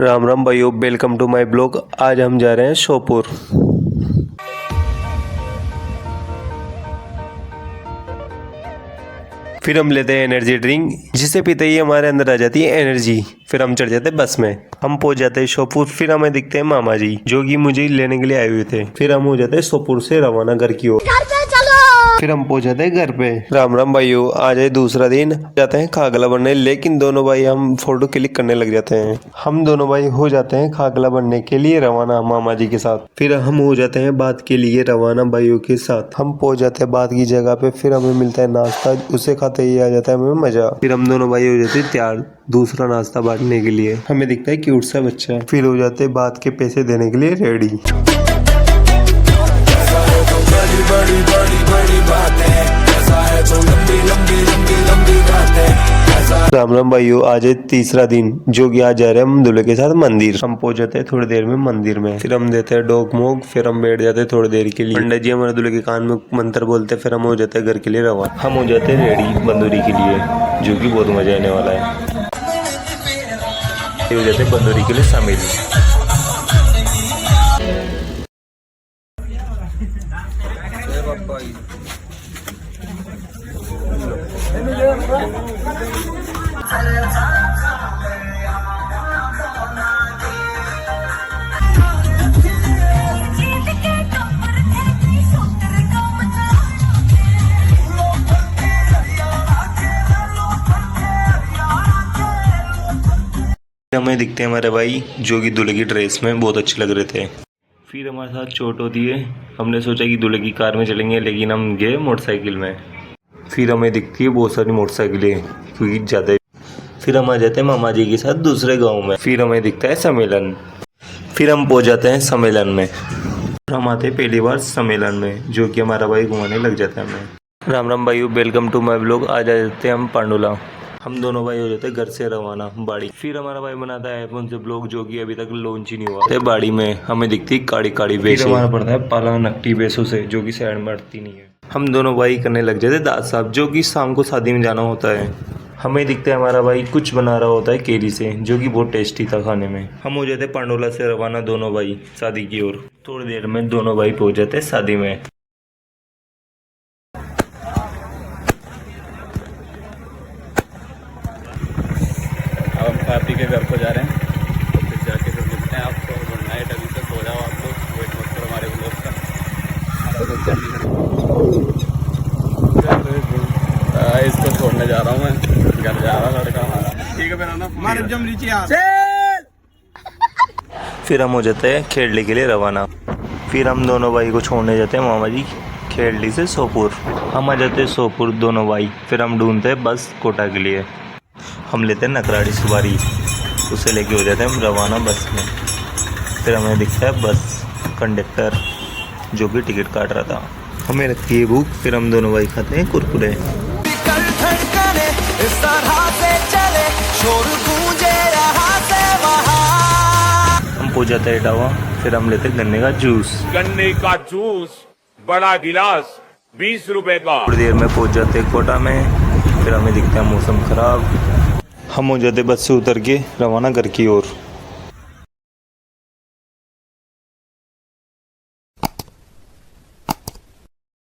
राम राम भाइयों, welcome to my blog. आज हम जा रहे हैं शोपुर। फिर हम लेते हैं एनर्जी ड्रिंक, जिसे पीते ही हमारे अंदर आ जाती है एनर्जी। फिर हम चढ़ जाते हैं बस में। हम पहुंच जाते हैं शोपुर। फिर हमें दिखते हैं मामा जी, जो कि मुझे लेने के लिए आए हुए थे। फिर हम हो जाते हैं शोपुर से रवाना घर की ओर। फिर हम पहुंच जाते हैं घर पे। राम राम भाइयों, आज है दूसरा दिन। जाते हैं खागला बनने, लेकिन दोनों भाई हम फोटो क्लिक करने लग जाते हैं। हम दोनों भाई हो जाते हैं खागला बनने के लिए रवाना मामा जी के साथ। फिर हम हो जाते हैं बात के लिए रवाना भाइयों के साथ। हम पहुंच जाते हैं बात की जगह पे। फिर हमें मिलता है नाश्ता, उसे खाते ही आ जाता है हमें मजा। फिर हम दोनों भाई हो जाते हैं तैयार दूसरा नाश्ता बांटने के लिए। हमें दिखता है क्यूट सा बच्चा। फिर हो जाते हैं बात के पैसे देने के लिए रेडी। राम राम भाइयों, आज है तीसरा दिन, जो कि आज जा रहे हैं हम दूल्हे के साथ मंदिर। हम पहुंच जाते हैं थोड़ी देर में मंदिर में। फिर हम देते हैं डोक मोक। फिर हम बैठ जाते हैं थोड़ी देर के लिए। पंडित जी हमारे दूल्हे के कान में मंत्र बोलते। फिर हम हो जाते हैं घर के लिए रवाना। हम हो जाते हैं रेडी बंदूरी के लिए, जो कि बहुत मजा आने वाला है। फिर हो जाते हैं बंदूरी के लिए शामिल। हमें दिखते हैं हमारे भाई, जो कि दूल्हे की ड्रेस में बहुत अच्छे लग रहे थे। फिर हमारे साथ चोट होती है। हमने सोचा कि दूल्हे की कार में चलेंगे, लेकिन हम गए मोटरसाइकिल में। फिर हमें दिखती है बहुत सारी मोटरसाइकिलें, क्योंकि ज़्यादा। फिर हम आ जाते हैं मामा जी के साथ दूसरे गांव में। फिर हमें दिखता है सम्मेलन। फिर हम पहुंच जाते हैं सम्मेलन में। हम आते हैं पहली बार सम्मेलन में, जो कि हमारा भाई घुमाने लग जाता है हमें। राम राम भाइयों, वेलकम टू माय ब्लॉग। आज आ जाते हैं हम पांडुला। हम दोनों भाई हो जाते हैं घर से रवाना बाड़ी। फिर हमारा भाई बनाता है फोन से ब्लॉग, जो कि अभी तक लॉन्च ही नहीं हुआ। बाड़ी में हमें दिखती है काड़ी काड़ी भैंस। हमारा पड़ता है पाला नकटी भैंसों से, जो कि साइड में अटती नहीं है। हम दोनों भाई करने लग जाते दाद साहब, जो कि शाम को शादी में जाना होता है। हमें दिखता है हमारा भाई कुछ बना रहा होता है केरी से, जो कि बहुत टेस्टी था खाने में। हम हो जाते पांडोला से रवाना दोनों भाई शादी की ओर। थोड़ी देर में दोनों भाई पहुंच जाते हैं शादी में। अब हम कार्तिक के घर को जा रहे हैं, तो फिर जाके फिर मिलते हैं आपको। Good night. अभी तक सो जाओ आप लोग, वेट मत करो हमारे ब्लॉग का। इसको छोड़ने जा रहा हूँ मैं, घर जा रहा लड़का हमारा। ठीक है फिर हमारे जम लीजिए। फिर हम हो जाते हैं खेड़ली के लिए रवाना। फिर हम दोनों भाई को छोड़ने जाते हैं मामा जी खेड़ली से सोपुर। हम आ जाते हैं सोपुर दोनों भाई। फिर हम ढूंढते हैं बस कोटा के लिए। हम लेते हैं नकराड़ी सवारी, उसे लेके हो जाते हैं हम रवाना बस में। फिर हमें दिखता है बस कंडक्टर, जो कि टिकट काट रहा था। हमें रखती है भूख। फिर हम दोनों भाई खाते हैं कुरकुरे। हम पहुंच जाते हैं इटावा। फिर हम लेते हैं गन्ने का जूस। गन्ने का जूस बड़ा गिलास 20 रुपए का। थोड़ी देर में पहुंच जाते हैं कोटा में। फिर हमें दिखता है मौसम खराब। हम हो जाते बस से उतर के रवाना घर की ओर।